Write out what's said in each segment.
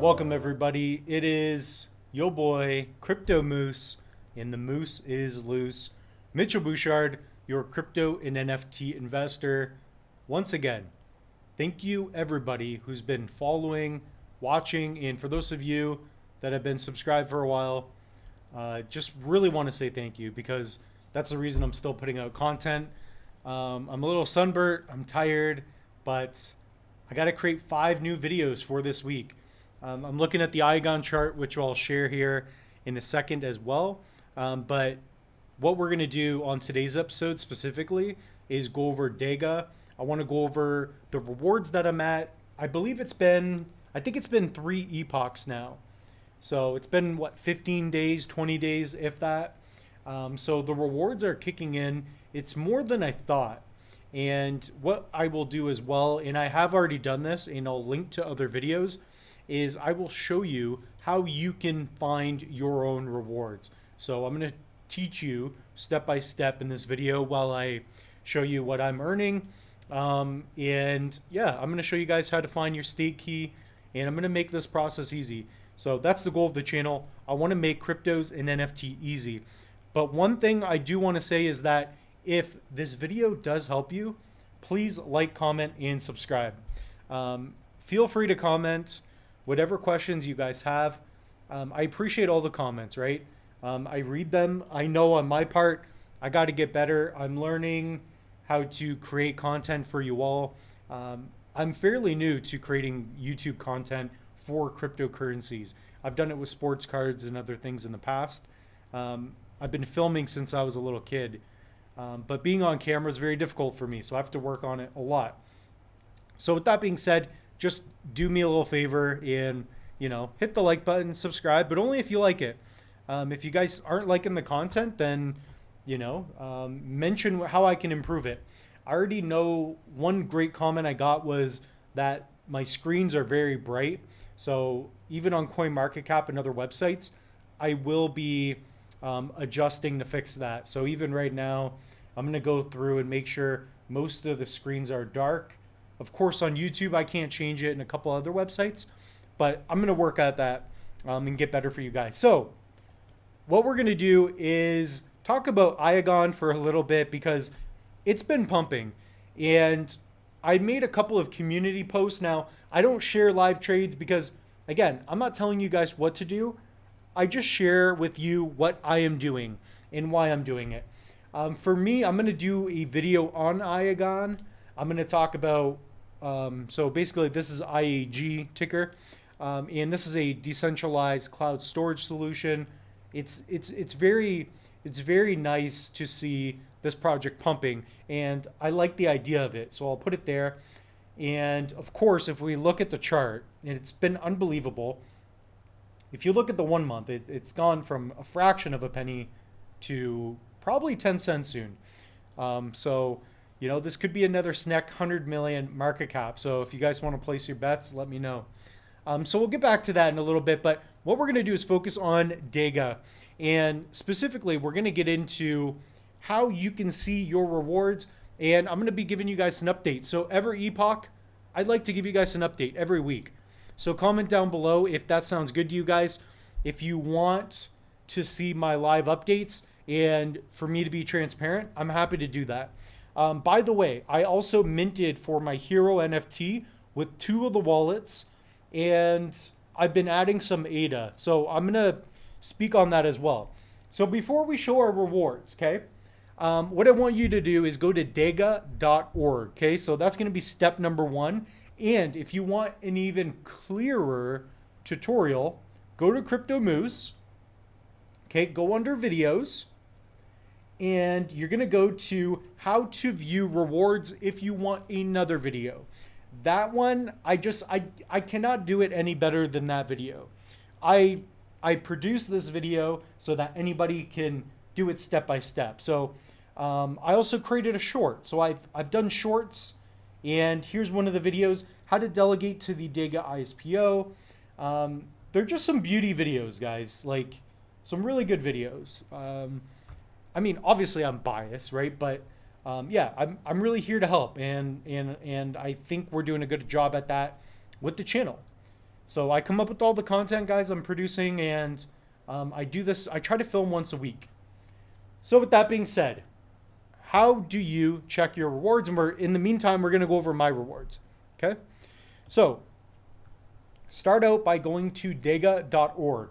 Welcome everybody. It is yo boy Crypto Moose, and the moose is loose. Mitchell Bouchard, your crypto and NFT investor. Once again, thank you everybody who's been following, watching, and for those of you that have been subscribed for a while, just really want to say thank you because that's the reason I'm still putting out content. I'm a little sunburnt, I'm tired, but I got to create 5 new videos for this week. I'm looking at the Icon chart, which I'll share here in a second as well. But what we're going to do on today's episode specifically is go over DEGA. I want to go over the rewards that I'm at. I think it's been 3 epochs now. So it's been, 15 days, 20 days, if that. So the rewards are kicking in. It's more than I thought. And what I will do as well, and I have already done this, and I'll link to other videos, is I will show you how you can find your own rewards. So I'm going to teach you step by step in this video while I show you what I'm earning. And yeah, I'm going to show you guys how to find your stake key, and I'm going to make this process easy. So that's the goal of the channel. I want to make cryptos and NFT easy. But one thing I do want to say is that if this video does help you, please like, comment, and subscribe. Feel free to comment whatever questions you guys have. I appreciate all the comments, right? I read them. I know on my part, I got to get better. I'm learning how to create content for you all. I'm fairly new to creating YouTube content for cryptocurrencies. I've done it with sports cards and other things in the past. I've been filming since I was a little kid. But being on camera is very difficult for me, so I have to work on it a lot. So with that being said, just do me a little favor and, hit the like button, subscribe, but only if you like it. If you guys aren't liking the content, then, mention how I can improve it. I already know one great comment I got was that my screens are very bright. So even on CoinMarketCap and other websites, I will be adjusting to fix that. So even right now, I'm going to go through and make sure most of the screens are dark. Of course, on YouTube, I can't change it, and a couple other websites, but I'm going to work at that and get better for you guys. So what we're going to do is talk about Icon for a little bit because it's been pumping, and I made a couple of community posts. Now, I don't share live trades because, again, I'm not telling you guys what to do. I just share with you what I am doing and why I'm doing it. For me, I'm going to do a video on Icon. I'm going to talk about, so basically this is IAG ticker, and this is a decentralized cloud storage solution. It's very nice to see this project pumping, and I like the idea of it. So I'll put it there. And of course, if we look at the chart, and it's been unbelievable. If you look at the 1 month, it's gone from a fraction of a penny to probably 10 cents soon. So, this could be another snack 100 million market cap. So if you guys want to place your bets, let me know. So we'll get back to that in a little bit. But what we're going to do is focus on DEGA. And specifically, we're going to get into how you can see your rewards. And I'm going to be giving you guys an update. So every epoch, I'd like to give you guys an update every week. So comment down below if that sounds good to you guys. If you want to see my live updates and for me to be transparent, I'm happy to do that. By the way, I also minted for my hero NFT with 2 of the wallets, and I've been adding some ADA. So I'm going to speak on that as well. So before we show our rewards, okay, what I want you to do is go to dega.org. Okay, so that's going to be step number 1. And if you want an even clearer tutorial, go to Crypto Moose. Okay, go under videos, and you're going to go to how to view rewards if you want another video. That one, I cannot do it any better than that video. I produced this video so that anybody can do it step by step. So I also created a short. So I've done shorts. And here's one of the videos, how to delegate to the DEGA ISPO. They're just some beauty videos, guys, like some really good videos. I mean, obviously I'm biased, right? But yeah, I'm really here to help. And I think we're doing a good job at that with the channel. So I come up with all the content, guys, I'm producing, and I try to film once a week. So with that being said, how do you check your rewards? And in the meantime, we're going to go over my rewards. Okay. So start out by going to DEGA.org.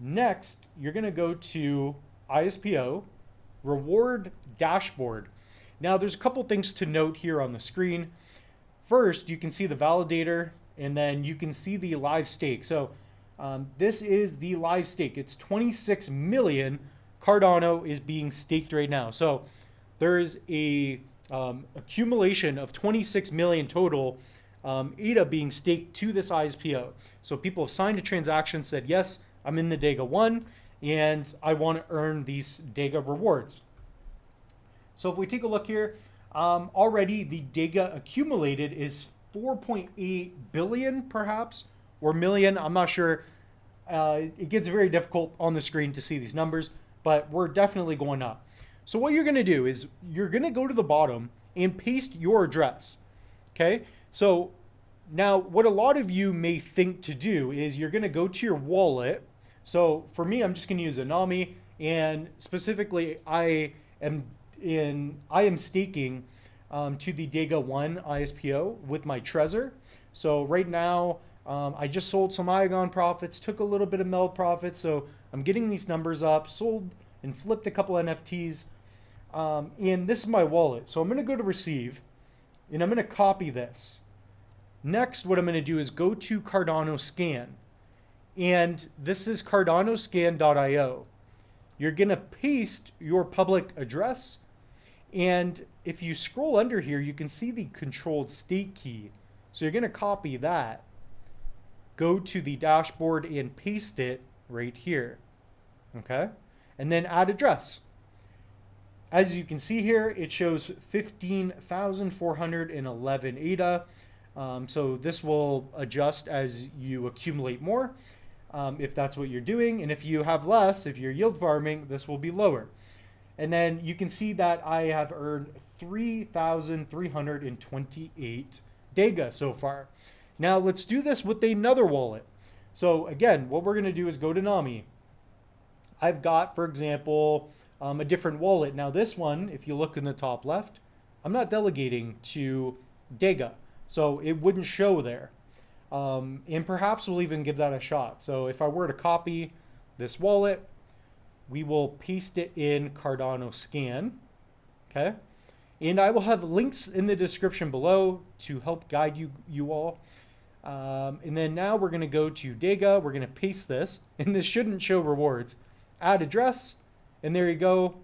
Next, you're going to go to ISPO, Reward Dashboard. Now, there's a couple things to note here on the screen. First, you can see the validator, and then you can see the live stake. So this is the live stake. It's 26 million Cardano is being staked right now. So there is a accumulation of 26 million total ADA being staked to this ISPO. So people have signed a transaction, said, yes, I'm in the DEGA 1, and I want to earn these DEGA rewards. So if we take a look here, already the DEGA accumulated is 4.8 billion perhaps, or million, I'm not sure. It gets very difficult on the screen to see these numbers, but we're definitely going up. So what you're going to do is you're going to go to the bottom and paste your address. Okay. So now what a lot of you may think to do is you're going to go to your wallet. So for me, I'm just going to use Anami, and specifically I am staking to the DEGA 1 ISPO with my Trezor. So right now I just sold some Igon profits, took a little bit of Meld profits. So I'm getting these numbers up, sold and flipped a couple NFTs. And this is my wallet. So I'm going to go to receive, and I'm going to copy this. Next, what I'm going to do is go to Cardano Scan. And this is cardanoscan.io. You're going to paste your public address. And if you scroll under here, you can see the controlled stake key. So you're going to copy that, go to the dashboard and paste it right here. Okay. And then add address. As you can see here, it shows 15,411 ADA. So this will adjust as you accumulate more, if that's what you're doing. And if you have less, if you're yield farming, this will be lower. And then you can see that I have earned 3,328 DEGA so far. Now let's do this with another wallet. So again, what we're going to do is go to Nami. I've got, for example, a different wallet. Now this one, if you look in the top left, I'm not delegating to DEGA, so it wouldn't show there. And perhaps we'll even give that a shot. So if I were to copy this wallet, we will paste it in Cardano Scan. Okay. And I will have links in the description below to help guide you all. And then now we're going to go to DEGA. We're going to paste this, and this shouldn't show rewards. Add address, and there you go.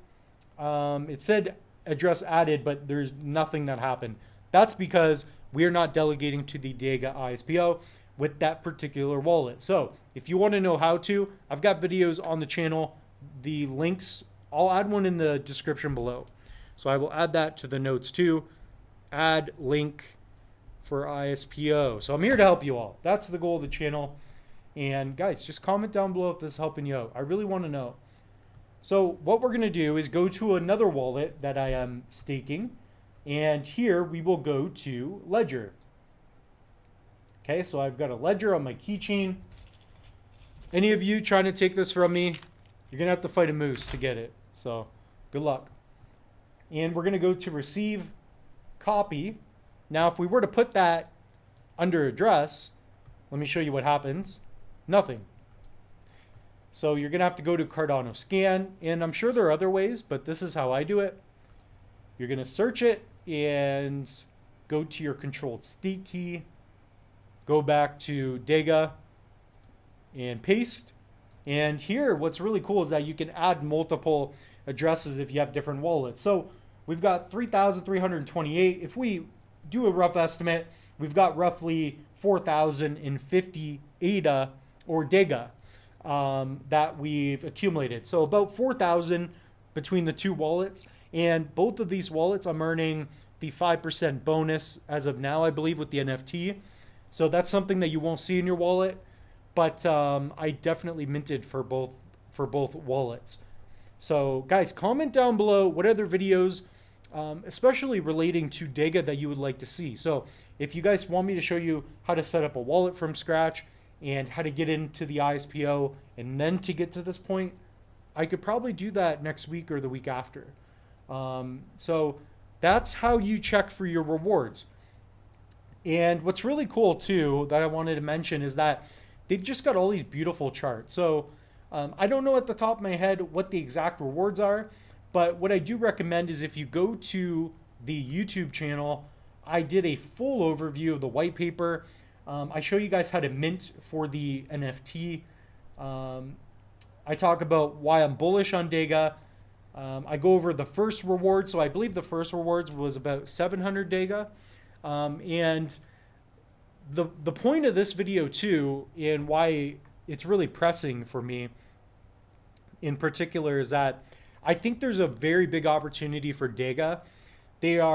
It said address added, but there's nothing that happened. That's because we are not delegating to the DEGA ISPO with that particular wallet. So if you want to know how to, I've got videos on the channel. The links, I'll add one in the description below. So I will add that to the notes too. Add link for ISPO. So I'm here to help you all. That's the goal of the channel. And guys, just comment down below if this is helping you out. I really want to know. So what we're going to do is go to another wallet that I am staking. And here we will go to Ledger. Okay, so I've got a Ledger on my keychain. Any of you trying to take this from me, you're going to have to fight a moose to get it. So good luck. And we're going to go to receive, copy. Now, if we were to put that under address, let me show you what happens. Nothing. So you're going to have to go to Cardano Scan, and I'm sure there are other ways, but this is how I do it. You're going to search it and go to your controlled stake key, go back to DEGA and paste. And here, what's really cool is that you can add multiple addresses if you have different wallets. So we've got 3,328. If we do a rough estimate, we've got roughly 4,050 ADA or DEGA that we've accumulated. So about 4,000 between the two wallets. And both of these wallets, I'm earning the 5% bonus as of now, I believe, with the NFT. So that's something that you won't see in your wallet. But I definitely minted for both wallets. So guys, comment down below what other videos, especially relating to DEGA, that you would like to see. So if you guys want me to show you how to set up a wallet from scratch and how to get into the ISPO and then to get to this point, I could probably do that next week or the week after. So that's how you check for your rewards. And what's really cool too that I wanted to mention is that they've just got all these beautiful charts. So I don't know at the top of my head what the exact rewards are, but what I do recommend is if you go to the YouTube channel, I did a full overview of the white paper. I show you guys how to mint for the NFT. I talk about why I'm bullish on DEGA. I go over the first reward. So I believe the first rewards was about 700 DEGA. And the point of this video too, and why it's really pressing for me in particular, is that I think there's a very big opportunity for DEGA. They're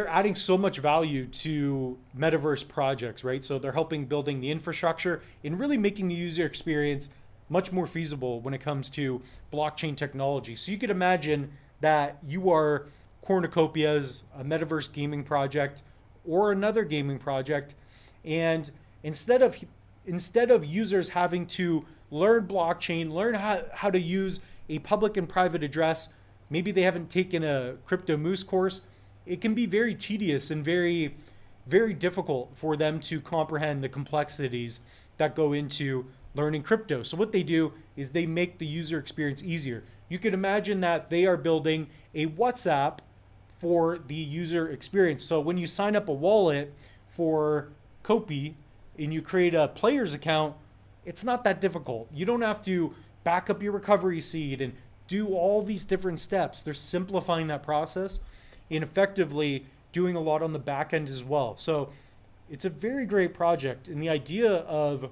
adding so much value to Metaverse projects, right? So they're helping building the infrastructure and really making the user experience much more feasible when it comes to blockchain technology. So you could imagine that you are Cornucopia's a Metaverse gaming project or another gaming project, and instead of users having to learn blockchain, learn how to use a public and private address, maybe they haven't taken a Crypto Moose course, it can be very tedious and very, very difficult for them to comprehend the complexities that go into learning crypto. So what they do is they make the user experience easier. You can imagine that they are building a WhatsApp for the user experience. So when you sign up a wallet for Kopi and you create a player's account, it's not that difficult. You don't have to back up your recovery seed and do all these different steps. They're simplifying that process and effectively doing a lot on the back end as well. So it's a very great project. And the idea of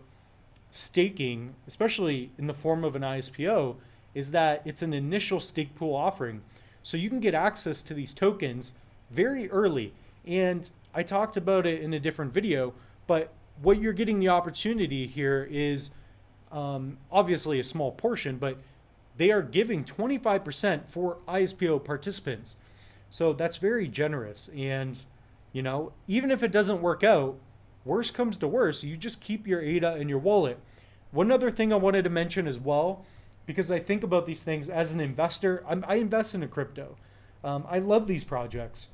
staking, especially in the form of an ISPO, is that it's an initial stake pool offering. So you can get access to these tokens very early. And I talked about it in a different video, but what you're getting the opportunity here is obviously a small portion, but they are giving 25% for ISPO participants. So that's very generous. And, you know, even if it doesn't work out, worst comes to worst, you just keep your ADA in your wallet. One other thing I wanted to mention as well, because I think about these things as an investor, I invest in a crypto. I love these projects.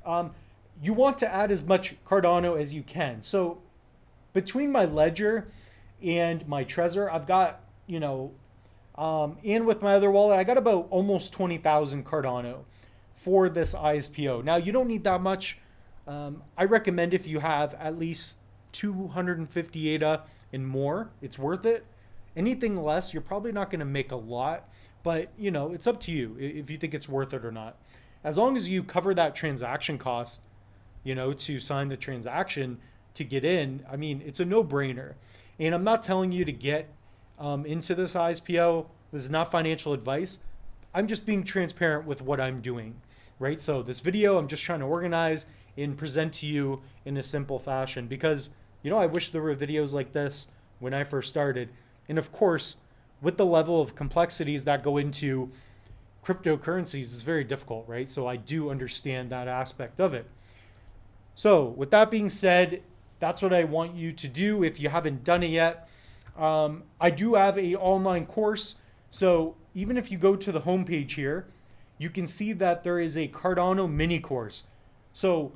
You want to add as much Cardano as you can. So between my ledger and my Trezor, I've got, and with my other wallet, I got about almost 20,000 Cardano for this ISPO. Now, you don't need that much. I recommend if you have at least 250 ADA and more, it's worth it. Anything less, you're probably not going to make a lot, but it's up to you if you think it's worth it or not. As long as you cover that transaction cost, to sign the transaction to get in, I mean, it's a no-brainer. And I'm not telling you to get into this ISPO. This is not financial advice. I'm just being transparent with what I'm doing, right? So this video, I'm just trying to organize and present to you in a simple fashion because, I wish there were videos like this when I first started. And of course, with the level of complexities that go into cryptocurrencies, it's very difficult, right? So I do understand that aspect of it. So with that being said, that's what I want you to do if you haven't done it yet. I do have an online course. So even if you go to the homepage here, you can see that there is a Cardano mini course. So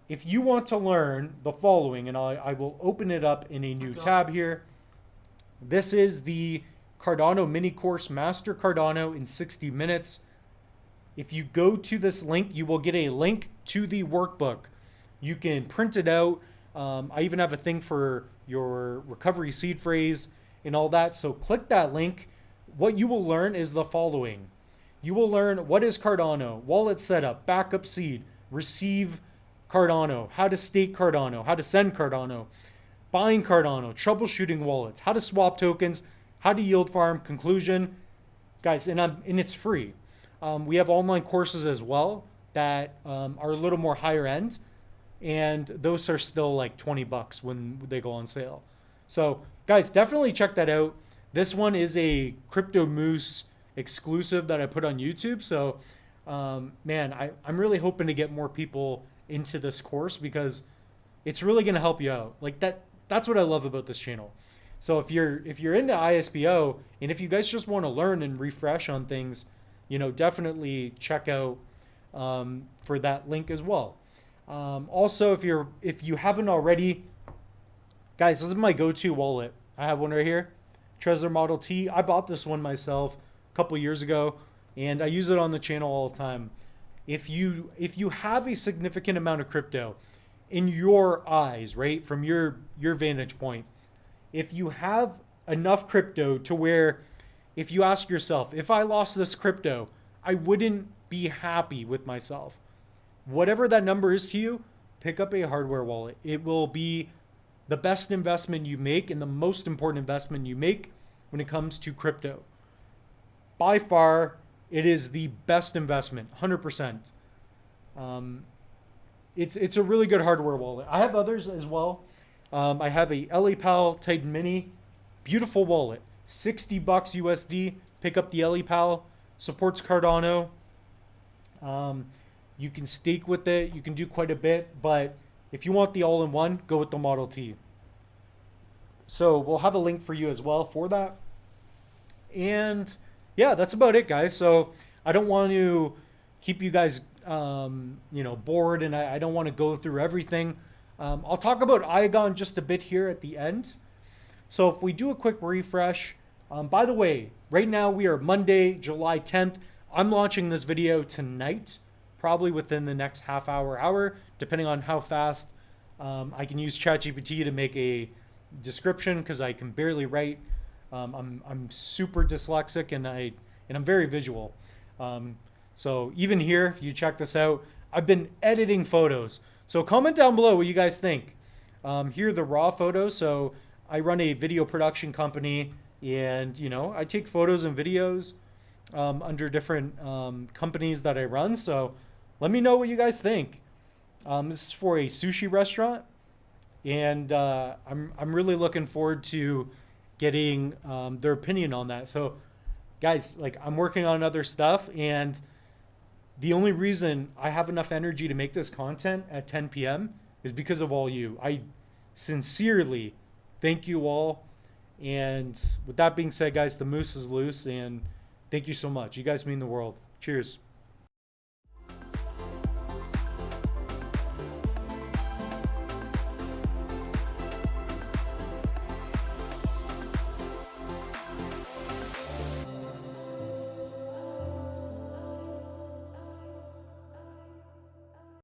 if you want to learn the following, and I will open it up in a new tab here. This is the Cardano mini course, Master Cardano in 60 minutes. If you go to this link, you will get a link to the workbook. You can print it out. I even have a thing for your recovery seed phrase and all that. So click that link. What you will learn is the following. You will learn what is Cardano, wallet setup, backup seed, receive Cardano, how to stake Cardano, how to send Cardano, buying Cardano, troubleshooting wallets, how to swap tokens, how to yield farm, conclusion. Guys, and it's free. We have online courses as well that are a little more higher end. And those are still like $20 when they go on sale. So guys, definitely check that out. This one is a Crypto Moose exclusive that I put on YouTube. So man, I'm really hoping to get more people into this course because it's really going to help you out. Like That's what I love about this channel. So if you're into ISPO, and if you guys just want to learn and refresh on things, definitely check out for that link as well. Also, if you haven't already, guys, this is my go-to wallet. I have one right here, Trezor Model T. I bought this one myself a couple years ago, and I use it on the channel all the time. If you have a significant amount of crypto in your eyes, right, from your vantage point, if you have enough crypto to where if you ask yourself, if I lost this crypto, I wouldn't be happy with myself. Whatever that number is to you, pick up a hardware wallet. It will be the best investment you make and the most important investment you make when it comes to crypto. By far, it is the best investment, 100%. It's a really good hardware wallet. I have others as well. I have a LAPal Titan Mini, beautiful wallet, $60 USD. Pick up the LAPal, supports Cardano. You can stake with it. You can do quite a bit, but if you want the all-in-one, go with the Model T. So we'll have a link for you as well for that. And yeah, that's about it, guys. So I don't want to keep you guys, bored, and I don't want to go through everything. I'll talk about Igon just a bit here at the end. So if we do a quick refresh, by the way, right now we are Monday, July 10th. I'm launching this video tonight, probably within the next half hour, depending on how fast I can use ChatGPT to make a description, because I can barely write. I'm super dyslexic, and I'm very visual. So even here, if you check this out, I've been editing photos. So comment down below what you guys think. Here are the raw photos. So I run a video production company, and I take photos and videos under different companies that I run. So let me know what you guys think. This is for a sushi restaurant, and I'm really looking forward to getting their opinion on that. So guys, I'm working on other stuff, and the only reason I have enough energy to make this content at 10 p.m. is because of all you. I sincerely thank you all. And with that being said, guys, the moose is loose, and thank you so much. You guys mean the world. Cheers.